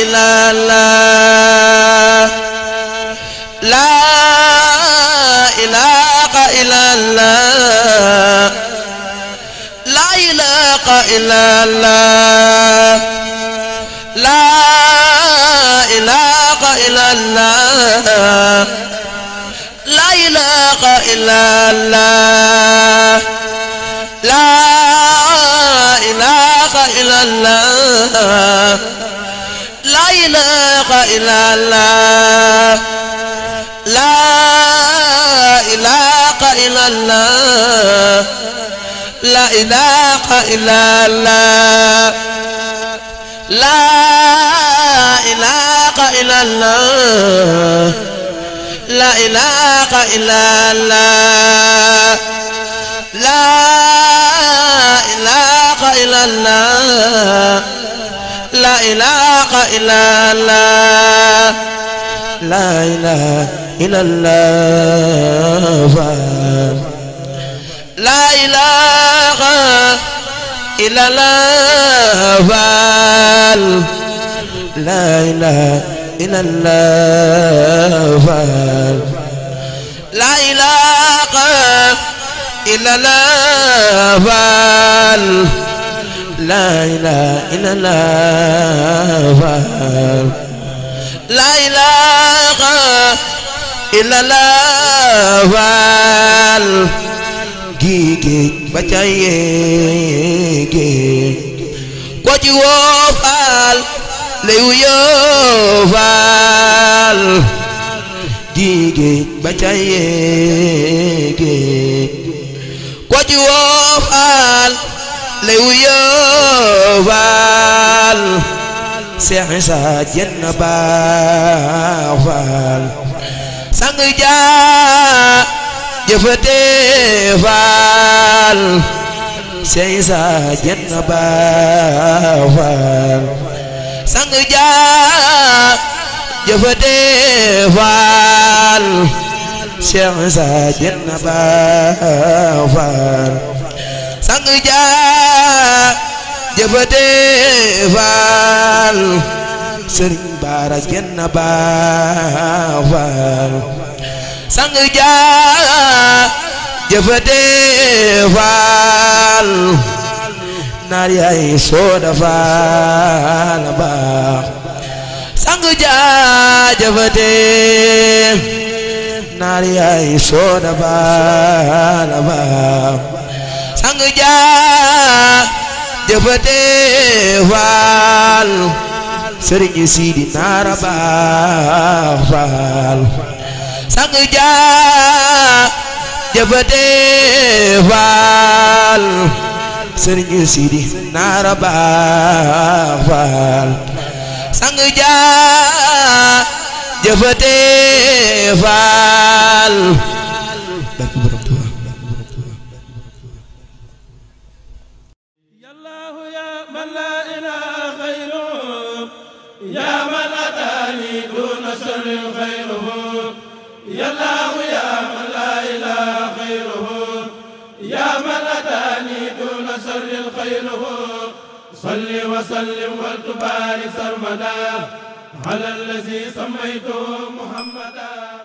إلا الله لا إله إلا الله لا إله إلا الله لا إله إلا الله لا إله إلا الله لا إله إلا الله لا إله إلا الله لا إله إلا الله لا إله إلا الله لا إله إلا الله لا إله إلا الله لا إله إلا الله لا إله إلا الله لا إله إلا الله لا إله إلا الله لا إله إلا الله لا إله إلا الله لا إله إلا الله لا إله إلا الله gigi bacaye ko ci woo faal lay wuyoo faal gigi bacaye ko ci woo faal lay wuyoo faal Seex Isaa jenn baax faal sang jaa jëfate faal Seex Isaa jenn baax faal sang jaa jëfate faal Seex Isaa jenn baax faal sang jaa jëfate faal Sëriñ Baara jenn baax faal sang jaa jëfate faal naar yaay sooda faal baax sang jaa jëfate naar yaay sooda faal baax sang jaa jëfate faal Sëriñ Sidi Naara baax faal sang jaa jëfate faal Sëriñ Sidi Naara baax faal sang jaa jëfate faal barke Borom Tuuba yallahu ya man la ilaha ghayruhu ya man atani duna sharri ghayruhu yallahu ya man la ilaha ghayruhu ya man atani duna sharri ghayruhu salli wa sallim wa tubarik sarmada ala allazi sammaytu muhammada